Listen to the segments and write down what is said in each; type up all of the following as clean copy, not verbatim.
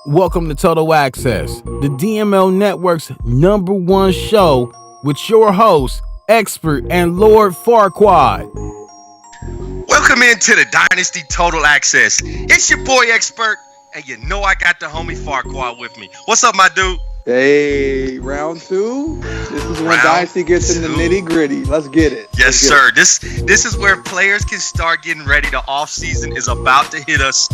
Welcome to Total Access, the DML Network's #1 show with your host, expert, and Lord Farquaad. Welcome into the Dynasty Total Access. It's your boy Expert, and you know I got the homie Farquaad with me. What's up, my dude? Hey, round two. This is when Dynasty gets in the nitty gritty. Let's get it. Yes, sir. This is where players can start getting ready. The off season is about to hit us.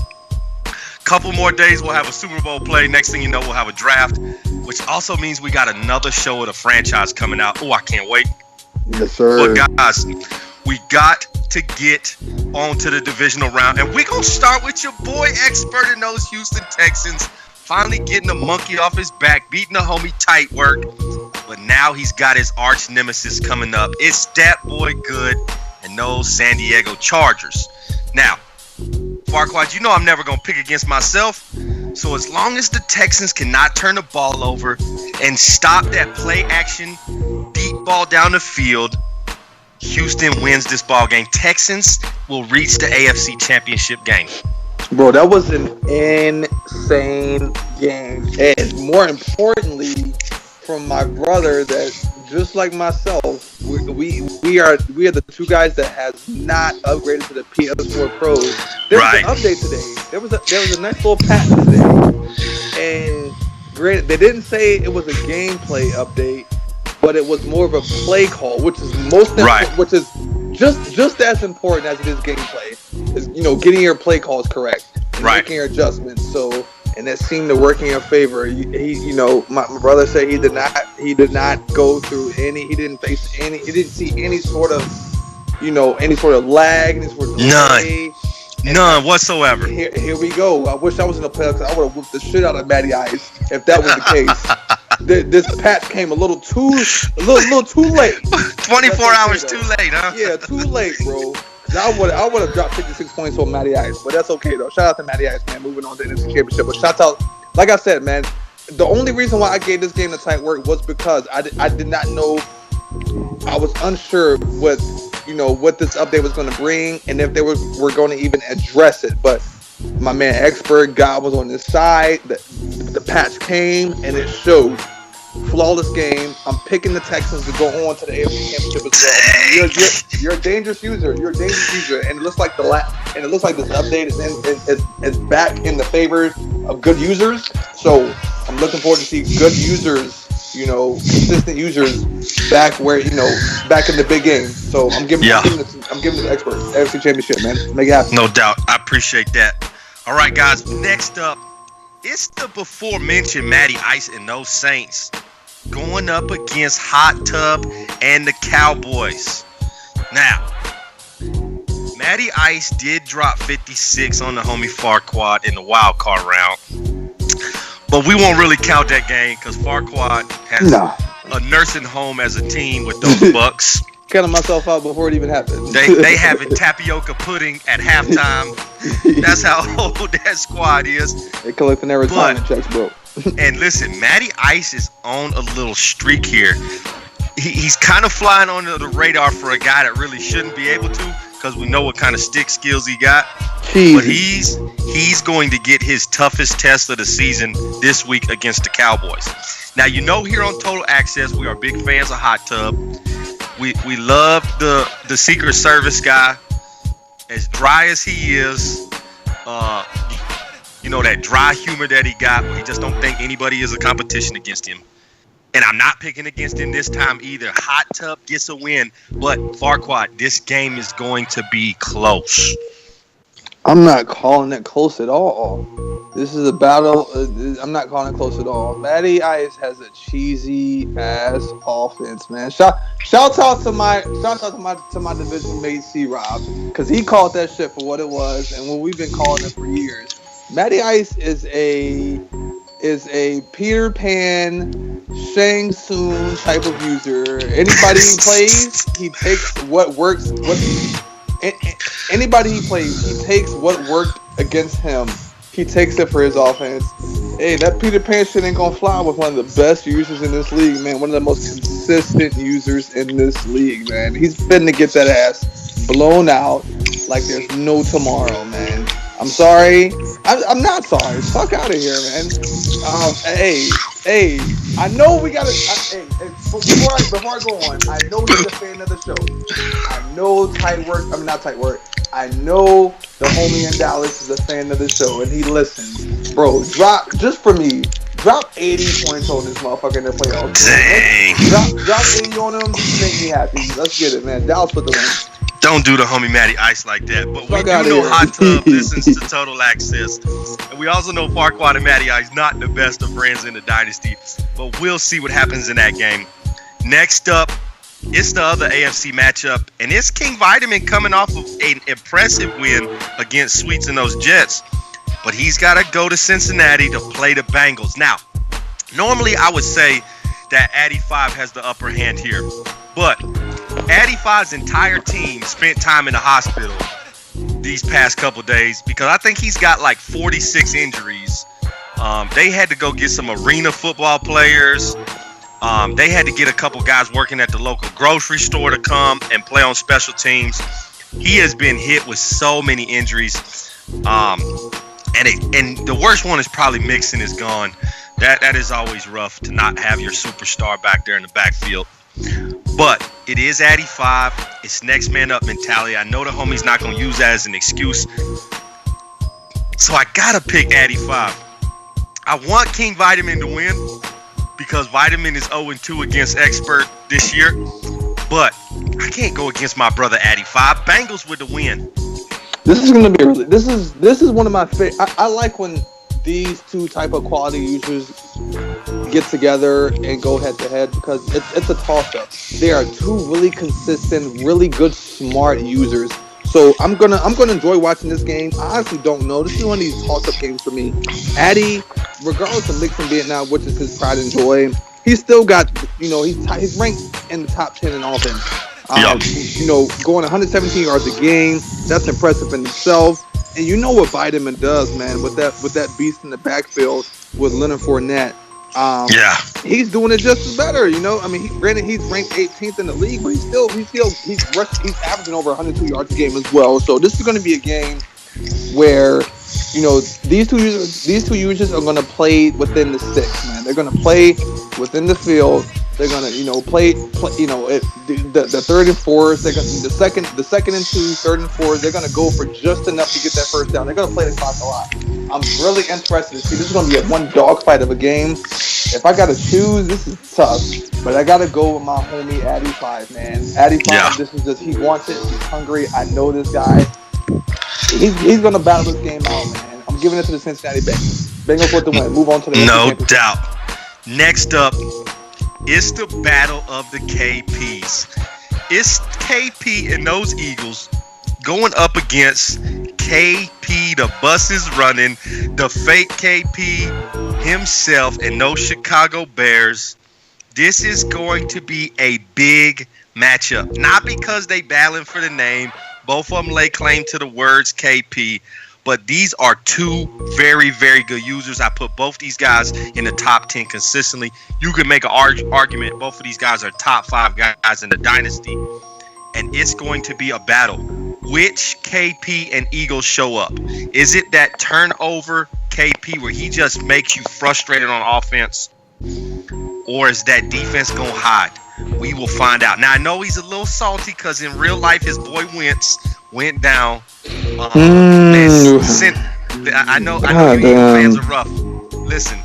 Couple more days, we'll have a Super Bowl play. Next thing you know, we'll have a draft, which also means we got another show of the franchise coming out. Oh, I can't wait. Yes, sir. But guys, we got to get on to the divisional round, and we're going to start with your boy Expert in those Houston Texans. Finally getting the monkey off his back, beating the homie tight work. But now he's got his arch nemesis coming up. It's that boy Good and those San Diego Chargers. Now, Farquaad, you know I'm never going to pick against myself. So as long as the Texans cannot turn the ball over and stop that play action, deep ball down the field, Houston wins this ball game. Texans will reach the AFC Championship game. Bro, that was an insane game. And more importantly, from my brother, that just like myself, we are the two guys that has not upgraded to the PS4 Pros. There was an update today. There was a nice little patch today. And granted, they didn't say it was a gameplay update, but it was more of a play call, which is which is just as important as it is gameplay. Is getting your play calls correct and making your adjustments. So, and that seemed to work in your favor. My brother said he did not go through any. He didn't see any sort of lag, any sort of delay. None whatsoever. Here we go. I wish I was in the playoffs because I would have whooped the shit out of Matty Ice if that was the case. This patch came a little too late. 24 hours too late, huh? Yeah, too late, bro. I would have dropped 56 points on Matty Ice, but that's okay though. Shout out to Matty Ice, man. Moving on to the NFC Championship, but shout out, like I said, man. The only reason why I gave this game the tight work was because I did not know. I was unsure what this update was going to bring, and if they were going to even address it. But my man Expert God was on this side. The patch came and it showed. Flawless game. I'm picking the Texans to go on to the AFC Championship as well. You're a dangerous user. And it looks like this update is back in the favor of good users. So I'm looking forward to see good users, consistent users back back in the big game. So I'm giving the Expert AFC Championship, man. Make it happen. No doubt. I appreciate that. All right, guys. Next up, it's the before mentioned Matty Ice and those Saints going up against Hot Tub and the Cowboys. Now, Matty Ice did drop 56 on the homie Farquaad in the wild card round, but we won't really count that game because Farquaad has a nursing home as a team with those Bucks. Counting myself out before it even happened. They having tapioca pudding at halftime. That's how old that squad is. They collecting their retirement checks, bro. And listen, Matty Ice is on a little streak here. He's kind of flying under the radar for a guy that really shouldn't be able to, because we know what kind of stick skills he got. Jeez. But he's going to get his toughest test of the season this week against the Cowboys. Now, here on Total Access, we are big fans of Hot Tub. We love the Secret Service guy, as dry as he is. That dry humor that he got, where he just don't think anybody is a competition against him. And I'm not picking against him this time either. Hot Tub gets a win, but Farquaad, this game is going to be close. I'm not calling it close at all. This is a battle. I'm not calling it close at all. Matty Ice has a cheesy ass offense, man. Shout out to my division mate C-Rob, because he called that shit for what it was, and we've been calling it for years. Matty Ice is a Peter Pan, Shang Tsung type of user. Anybody he plays, he takes what works. Anybody he plays, he takes what worked against him. He takes it for his offense. Hey, that Peter Pan shit ain't gonna fly with one of the best users in this league, man. One of the most consistent users in this league, man. He's finna get that ass blown out like there's no tomorrow, man. I'm sorry. I'm not sorry. Fuck out of here, man. Hey, I know we gotta. Before I go on, I know he's a fan of the show. I know tight work. I mean, not tight work. I know the homie in Dallas is a fan of the show, and he listens. Bro, drop just for me. Drop 80 points on this motherfucker in the playoffs. Dang. Drop 80 on him. Just make me happy. Let's get it, man. Dallas put the win. Don't do the homie Matty Ice like that. But we Fuck do outta know here. Hot Tub listens to Total Access. And we also know Farquaad and Matty Ice not the best of friends in the Dynasty. But we'll see what happens in that game. Next up, it's the other AFC matchup. And it's King Vitamin coming off of an impressive win against Sweets and those Jets. But he's got to go to Cincinnati to play the Bengals. Now, normally I would say that Addy 5 has the upper hand here. But Addy 5's entire team spent time in the hospital these past couple days because I think he's got like 46 injuries. They had to go get some arena football players. They had to get a couple guys working at the local grocery store to come and play on special teams. He has been hit with so many injuries. And the worst one is probably Mixon is gone. That is always rough to not have your superstar back there in the backfield. But it is Addy 5. It's next man up mentality. I know the homie's not going to use that as an excuse. So I got to pick Addy 5. I want King Vitamin to win because Vitamin is 0-2 against Expert this year. But I can't go against my brother Addy 5. Bengals with the win. This is going to be really. This is one of my favorite. I like when these two type of quality users get together and go head to head because it's a toss up. They are two really consistent, really good, smart users. So I'm gonna enjoy watching this game. I honestly don't know. This is one of these toss up games for me. Addy, regardless of Mixon being out, which is his pride and joy, he's still got he's ranked in the top 10 in offense. Going 117 yards a game, that's impressive in itself. And you know what Vitamin does, man, with that beast in the backfield with Leonard Fournette. He's doing it just as better, I mean, granted he's ranked 18th in the league, but he's averaging over 102 yards a game as well. So this is going to be a game where these two users are going to play within the six, man. They're going to play within the field. They're gonna, play. The third and fours. They're gonna the second and two, third and fours. They're gonna go for just enough to get that first down. They're gonna play the clock a lot. I'm really interested to see. This is gonna be a one dogfight of a game. If I gotta choose, this is tough. But I gotta go with my homie Addy 5, man. Addy 5. This is just he wants it. He's hungry. I know this guy. He's gonna battle this game out, man. I'm giving it to the Cincinnati Bengals. Bengals with the win. Move on to the no doubt. Next up. It's the battle of the KPs. It's KP and those Eagles going up against KP, the bus is running, the fake KP himself, and those Chicago Bears. This is going to be a big matchup. Not because they battling for the name. Both of them lay claim to the words KP. But these are two very, very good users. I put both these guys in the top 10 consistently. You can make an argument. Both of these guys are top 5 guys in the Dynasty. And it's going to be a battle. Which KP and Eagles show up? Is it that turnover KP where he just makes you frustrated on offense? Or is that defense going to hide? We will find out. Now, I know he's a little salty because in real life, his boy Wentz went down. I know you Eagle fans are rough. Listen,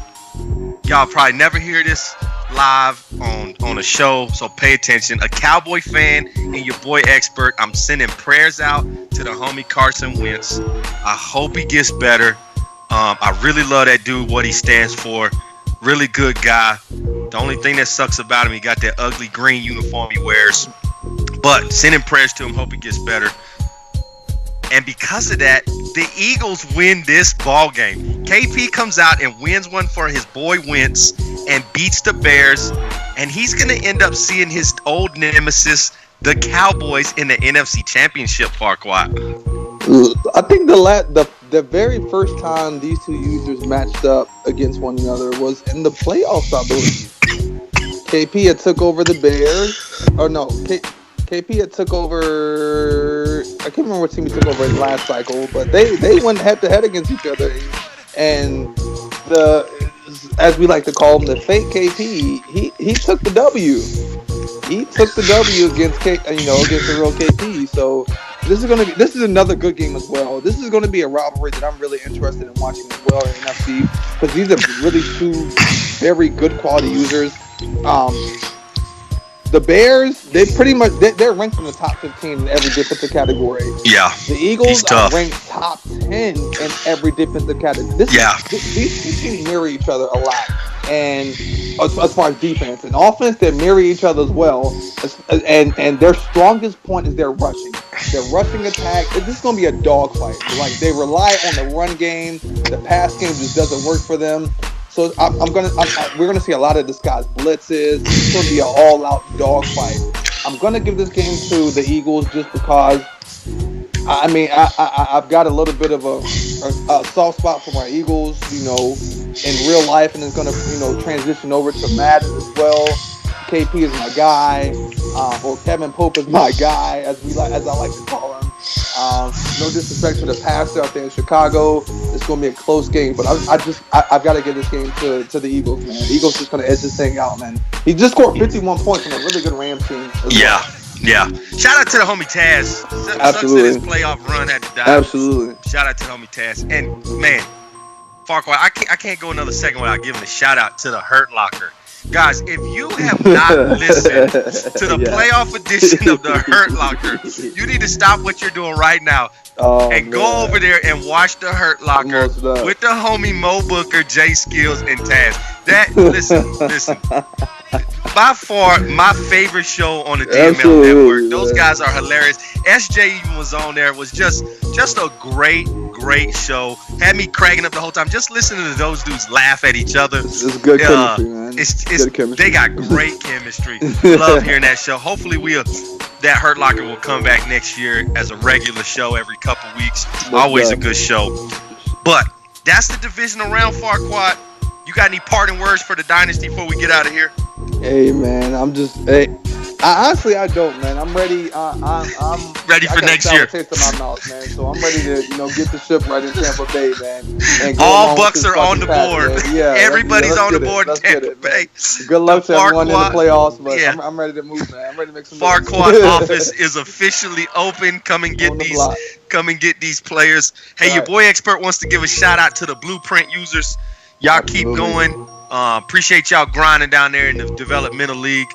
y'all probably never hear this live on a show, so pay attention. A Cowboy fan and your boy Expert, I'm sending prayers out to the homie Carson Wentz. I hope he gets better. I really love that dude, what he stands for. Really good guy. The only thing that sucks about him, he got that ugly green uniform he wears. But sending prayers to him, hope he gets better. And because of that, the Eagles win this ball game. KP comes out and wins one for his boy Wentz and beats the Bears. And he's going to end up seeing his old nemesis, the Cowboys, in the NFC Championship, Farquaad. I think the very first time these two users matched up against one another was in the playoffs, I believe. KP had took over the Bears. Or no, KP had took over can't remember what team he took over in last cycle, but they went head to head against each other, and as we like to call him, the fake KP, he took the W. He took the W against against the real KP. So this is another good game as well. This is gonna be a rivalry that I'm really interested in watching as well in NFC, because these are really two very good quality users. The Bears, they're ranked in the top 15 in every defensive category. Yeah. The Eagles are ranked top 10 in every defensive category. These two teams mirror each other a lot, and as far as defense and offense, they mirror each other as well. And their strongest point is their rushing. Their rushing attack. This is going to be a dogfight. Like, they rely on the run game. The pass game just doesn't work for them. So we're gonna see a lot of disguised blitzes. It's gonna be an all-out dogfight. I'm gonna give this game to the Eagles just because. I mean, I've got a little bit of a soft spot for my Eagles, in real life, and it's gonna, transition over to Madden as well. KP is my guy, or Kevin Pope is my guy, as I like to call him. No disrespect to the passer out there in Chicago. It's going to be a close game, but I've got to give this game to the Eagles, man. The Eagles just going to edge this thing out, man. He just scored 51 points on a really good Rams team. Yeah. Shout out to the homie Taz. Absolutely. Sucks that his playoff run had to die. Absolutely. Shout out to the homie Taz. And, man, Farquhar, I can't go another second without giving a shout out to the Hurt Locker. Guys, if you have not listened to the playoff edition of the Hurt Locker, you need to stop what you're doing right now and go over there and watch the Hurt Locker with the homie Mo Booker, Jay Skills, and Taz. Listen. By far, my favorite show on the DML Network. Those guys are hilarious. SJ even was on there. It was just a great show. Had me cracking up the whole time. Just listening to those dudes laugh at each other. It's good chemistry, man. Good chemistry. They got great chemistry. Love hearing that show. Hopefully that Hurt Locker will come back next year as a regular show every couple weeks. Always a good show. But that's the divisional round, Farquad. You got any parting words for the Dynasty before we get out of here? Hey, man, honestly, I don't, man. I'm ready. I'm ready for next year. Taste in my mouth, man. So I'm ready to, get the ship right in Tampa Bay, man. And all Bucks are on the board. Yeah, everybody's on the board in Tampa Bay. Good luck to everyone in the playoffs, but I'm ready to move, man. I'm ready to make some. Farquad office is officially open. Come and get these players. Hey, your boy Expert wants to give a shout out to the Blueprint users. Y'all keep going. Appreciate y'all grinding down there in the developmental league.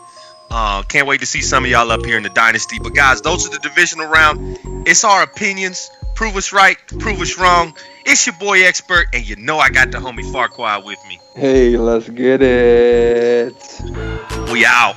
Can't wait to see some of y'all up here in the Dynasty. But guys, those are the divisional round. It's our opinions. Prove us right, prove us wrong. It's your boy Expert, and I got the homie Farquad with me. Hey, let's get it. We out.